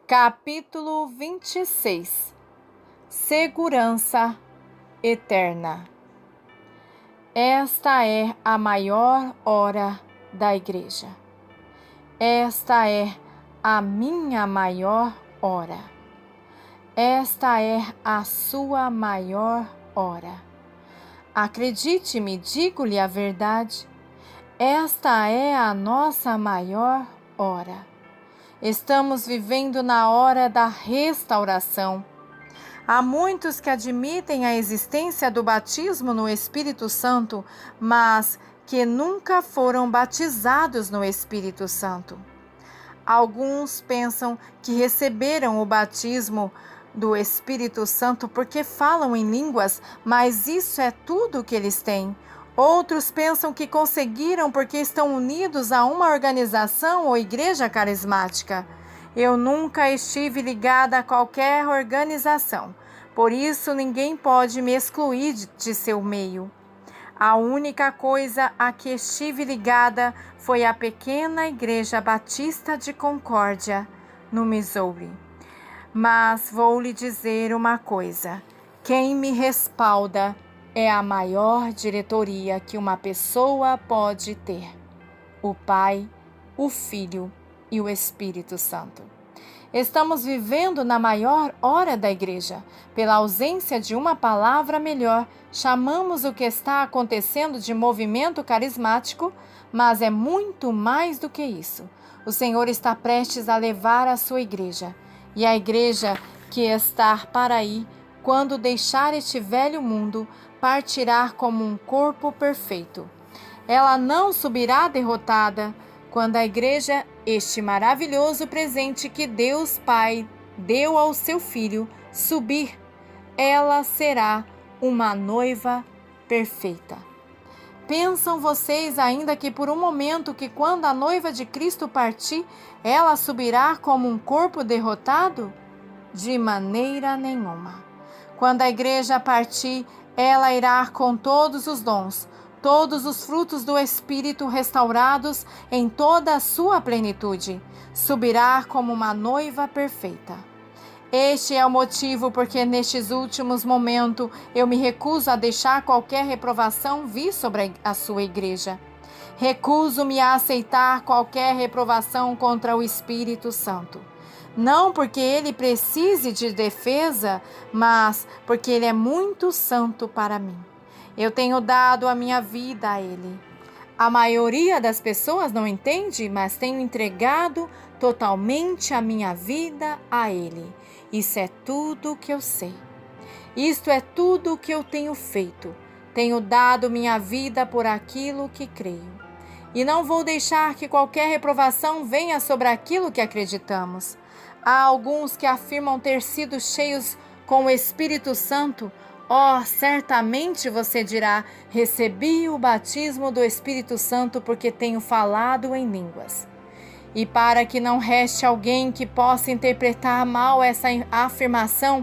Capítulo 26. Segurança eterna. Esta é a maior hora da Igreja. Esta é a minha maior hora. Esta é a sua maior hora. Acredite-me, digo-lhe a verdade. Esta é a nossa maior hora. Estamos vivendo na hora da restauração. Há muitos que admitem a existência do batismo no Espírito Santo, mas que nunca foram batizados no Espírito Santo. Alguns pensam que receberam o batismo do Espírito Santo porque falam em línguas, mas isso é tudo que eles têm. Outros pensam que conseguiram porque estão unidos a uma organização ou igreja carismática. Eu nunca estive ligada a qualquer organização, por isso ninguém pode me excluir de seu meio. A única coisa a que estive ligada foi a pequena Igreja Batista de Concórdia, no Missouri. Mas vou lhe dizer uma coisa: quem me respalda é a maior diretoria que uma pessoa pode ter: o Pai, o Filho e o Espírito Santo. Estamos vivendo na maior hora da Igreja. Pela ausência de uma palavra melhor, chamamos o que está acontecendo de movimento carismático, mas é muito mais do que isso. O Senhor está prestes a levar a sua Igreja, e a Igreja que está para ir, quando deixar este velho mundo, partirá como um corpo perfeito. Ela não subirá derrotada. Quando a Igreja, este maravilhoso presente que Deus Pai deu ao seu Filho, subir, ela será uma noiva perfeita. Pensam vocês ainda que por um momento que quando a noiva de Cristo partir, ela subirá como um corpo derrotado? De maneira nenhuma. Quando a Igreja partir, ela irá com todos os dons, todos os frutos do Espírito restaurados em toda a sua plenitude. Subirá como uma noiva perfeita. Este é o motivo porque nestes últimos momentos eu me recuso a deixar qualquer reprovação vir sobre a sua Igreja. Recuso-me a aceitar qualquer reprovação contra o Espírito Santo. Não porque ele precise de defesa, mas porque ele é muito santo para mim. Eu tenho dado a minha vida a ele. A maioria das pessoas não entende, mas tenho entregado totalmente a minha vida a ele. Isso é tudo o que eu sei. Isto é tudo o que eu tenho feito. Tenho dado minha vida por aquilo que creio. E não vou deixar que qualquer reprovação venha sobre aquilo que acreditamos. Há alguns que afirmam ter sido cheios com o Espírito Santo. Certamente você dirá: recebi o batismo do Espírito Santo porque tenho falado em línguas. E para que não reste alguém que possa interpretar mal essa afirmação,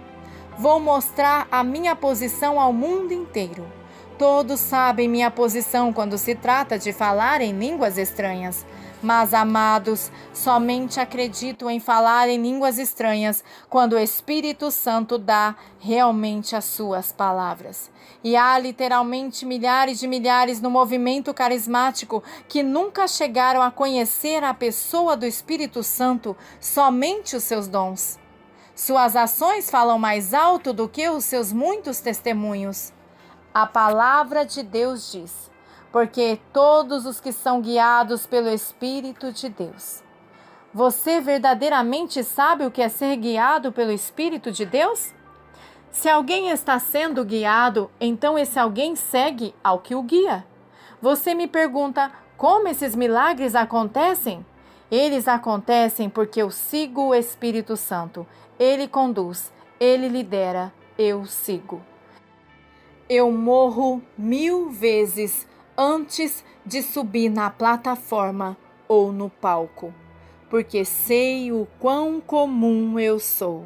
vou mostrar a minha posição ao mundo inteiro. Todos sabem minha posição quando se trata de falar em línguas estranhas. Mas, amados, somente acredito em falar em línguas estranhas quando o Espírito Santo dá realmente as suas palavras. E há literalmente milhares de milhares no movimento carismático que nunca chegaram a conhecer a pessoa do Espírito Santo, somente os seus dons. Suas ações falam mais alto do que os seus muitos testemunhos. A palavra de Deus diz: porque todos os que são guiados pelo Espírito de Deus. Você verdadeiramente sabe o que é ser guiado pelo Espírito de Deus? Se alguém está sendo guiado, então esse alguém segue ao que o guia. Você me pergunta: como esses milagres acontecem? Eles acontecem porque eu sigo o Espírito Santo. Ele conduz, ele lidera, eu sigo. Eu morro 1000 vezes antes de subir na plataforma ou no palco, porque sei o quão comum eu sou.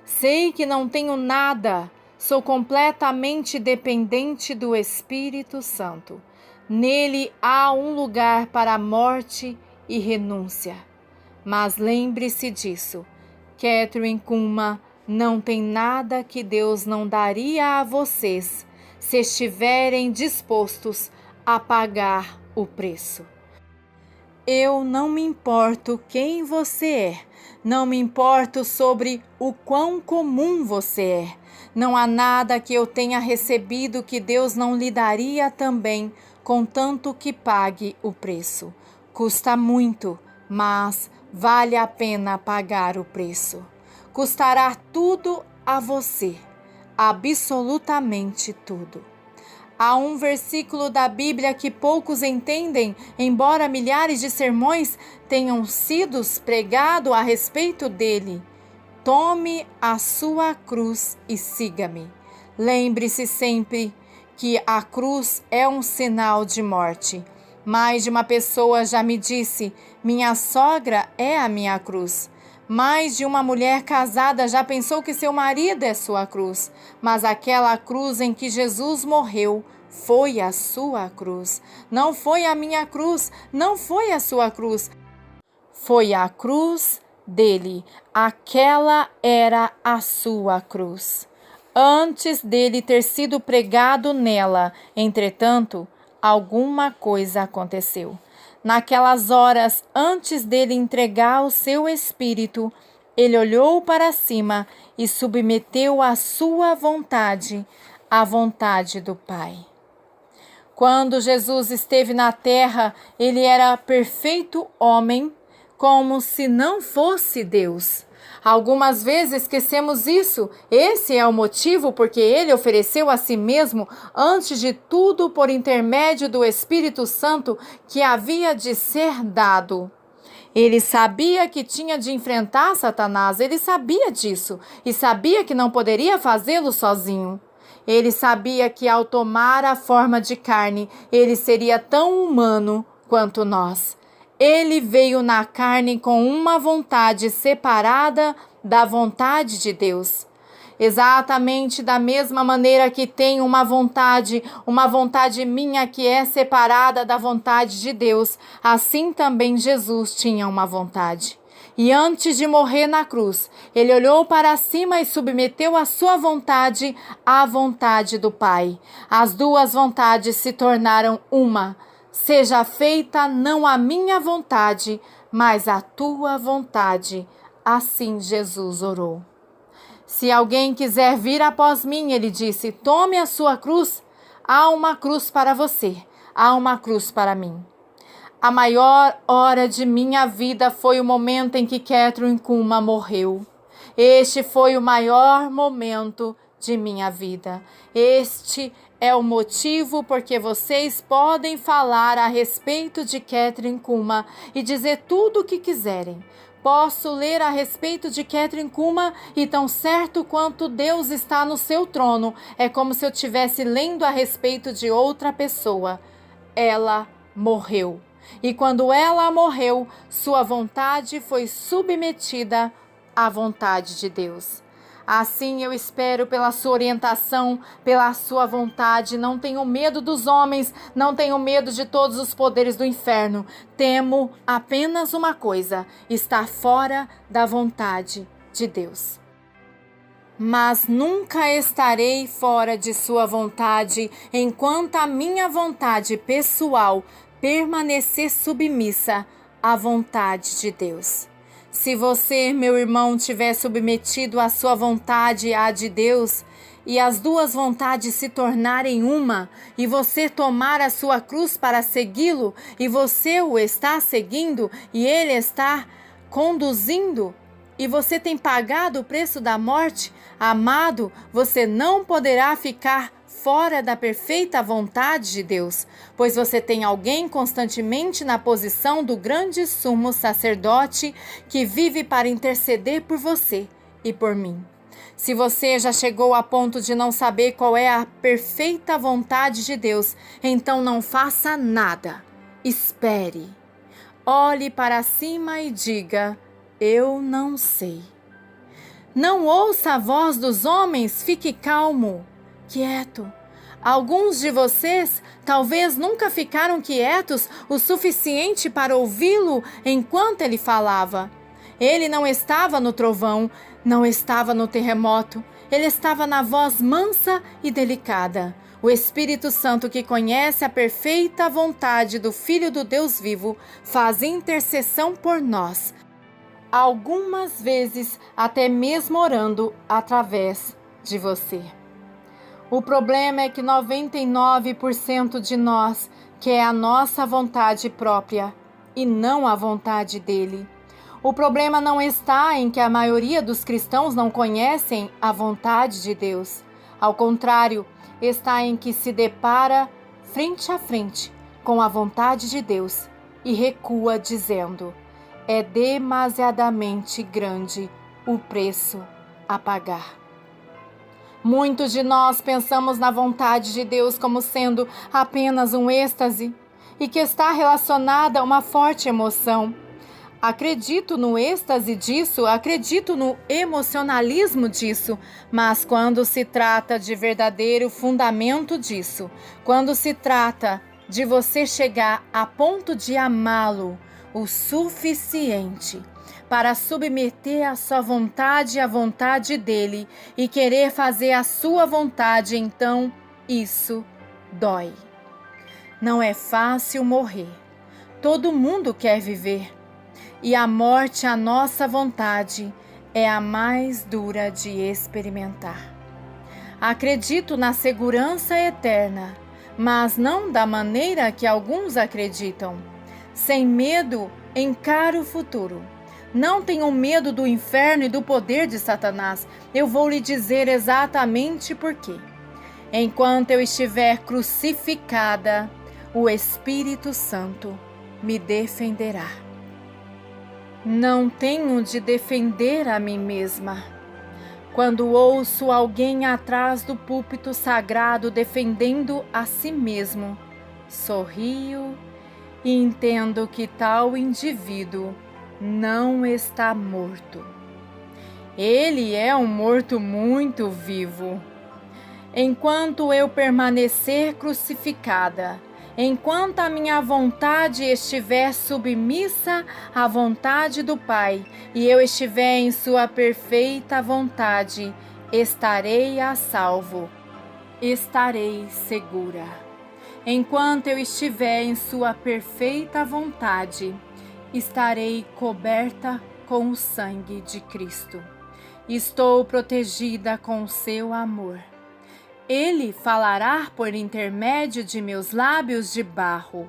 Sei que não tenho nada, sou completamente dependente do Espírito Santo. Nele há um lugar para a morte e renúncia. Mas lembre-se disso: Kathryn Kuhlman, não tem nada que Deus não daria a vocês se estiverem dispostos a pagar o preço. Eu não me importo quem você é, não me importo sobre o quão comum você é. Não há nada que eu tenha recebido que Deus não lhe daria também, contanto que pague o preço. Custa muito, mas vale a pena pagar o preço. Custará tudo a você, absolutamente tudo. Há um versículo da Bíblia que poucos entendem, embora milhares de sermões tenham sido pregados a respeito dele. Tome a sua cruz e siga-me. Lembre-se sempre que a cruz é um sinal de morte. Mais de uma pessoa já me disse: minha sogra é a minha cruz. Mais de uma mulher casada já pensou que seu marido é sua cruz, mas aquela cruz em que Jesus morreu foi a sua cruz. Não foi a minha cruz, não foi a sua cruz. Foi a cruz dele. Aquela era a sua cruz. Antes dele ter sido pregado nela, entretanto, alguma coisa aconteceu. Naquelas horas, antes dele entregar o seu espírito, ele olhou para cima e submeteu a sua vontade à vontade do Pai. Quando Jesus esteve na terra, ele era perfeito homem, como se não fosse Deus. Algumas vezes esquecemos isso. Esse é o motivo porque ele ofereceu a si mesmo, antes de tudo, por intermédio do Espírito Santo que havia de ser dado. Ele sabia que tinha de enfrentar Satanás, ele sabia disso e sabia que não poderia fazê-lo sozinho. Ele sabia que ao tomar a forma de carne, ele seria tão humano quanto nós. Ele veio na carne com uma vontade separada da vontade de Deus. Exatamente da mesma maneira que tem uma vontade minha que é separada da vontade de Deus, assim também Jesus tinha uma vontade. E antes de morrer na cruz, ele olhou para cima e submeteu a sua vontade à vontade do Pai. As duas vontades se tornaram uma. Seja feita não a minha vontade, mas a tua vontade. Assim Jesus orou. Se alguém quiser vir após mim, ele disse, tome a sua cruz. Há uma cruz para você, há uma cruz para mim. A maior hora de minha vida foi o momento em que Kathryn Kuhlman morreu. Este foi o maior momento de minha vida. Este é o motivo porque vocês podem falar a respeito de Kathryn Kuhlman e dizer tudo o que quiserem. Posso ler a respeito de Kathryn Kuhlman e tão certo quanto Deus está no seu trono, é como se eu estivesse lendo a respeito de outra pessoa. Ela morreu. E quando ela morreu, sua vontade foi submetida à vontade de Deus. Assim eu espero pela sua orientação, pela sua vontade. Não tenho medo dos homens, não tenho medo de todos os poderes do inferno. Temo apenas uma coisa: estar fora da vontade de Deus. Mas nunca estarei fora de sua vontade enquanto a minha vontade pessoal permanecer submissa à vontade de Deus. Se você, meu irmão, tiver submetido a sua vontade à de Deus e as duas vontades se tornarem uma e você tomar a sua cruz para segui-lo e você o está seguindo e ele está conduzindo e você tem pagado o preço da morte, amado, você não poderá ficar fora da perfeita vontade de Deus, pois você tem alguém constantemente na posição do grande sumo sacerdote que vive para interceder por você e por mim. Se você já chegou a ponto de não saber qual é a perfeita vontade de Deus, então não faça nada. Espere. Olhe para cima e diga: eu não sei. Não ouça a voz dos homens, fique calmo, quieto. Alguns de vocês talvez nunca ficaram quietos o suficiente para ouvi-lo enquanto ele falava. Ele não estava no trovão, não estava no terremoto, ele estava na voz mansa e delicada. O Espírito Santo, que conhece a perfeita vontade do Filho do Deus vivo, faz intercessão por nós, algumas vezes até mesmo orando através de você. O problema é que 99% de nós quer a nossa vontade própria e não a vontade dele. O problema não está em que a maioria dos cristãos não conhecem a vontade de Deus. Ao contrário, está em que se depara frente a frente com a vontade de Deus e recua dizendo: é demasiadamente grande o preço a pagar. Muitos de nós pensamos na vontade de Deus como sendo apenas um êxtase e que está relacionada a uma forte emoção. Acredito no êxtase disso, acredito no emocionalismo disso, mas quando se trata de verdadeiro fundamento disso, quando se trata de você chegar a ponto de amá-lo o suficiente para submeter a sua vontade à vontade dele e querer fazer a sua vontade, então isso dói. Não é fácil morrer. Todo mundo quer viver. E a morte à nossa vontade é a mais dura de experimentar. Acredito na segurança eterna, mas não da maneira que alguns acreditam. Sem medo, encaro o futuro. Não tenho medo do inferno e do poder de Satanás. Eu vou lhe dizer exatamente por quê. Enquanto eu estiver crucificada, o Espírito Santo me defenderá. Não tenho de defender a mim mesma. Quando ouço alguém atrás do púlpito sagrado defendendo a si mesmo, sorrio e entendo que tal indivíduo não está morto. Ele é um morto muito vivo. Enquanto eu permanecer crucificada, enquanto a minha vontade estiver submissa à vontade do Pai e eu estiver em sua perfeita vontade, estarei a salvo, estarei segura. Enquanto eu estiver em sua perfeita vontade, estarei coberta com o sangue de Cristo. Estou protegida com o seu amor. Ele falará por intermédio de meus lábios de barro.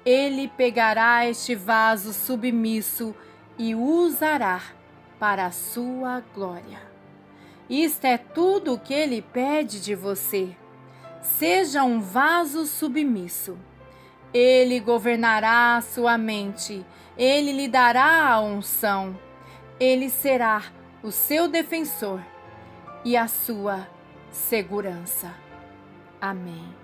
Ele pegará este vaso submisso e o usará para a sua glória. Isto é tudo o que ele pede de você. Seja um vaso submisso. Ele governará a sua mente. Ele lhe dará a unção. Ele será o seu defensor e a sua segurança. Amém.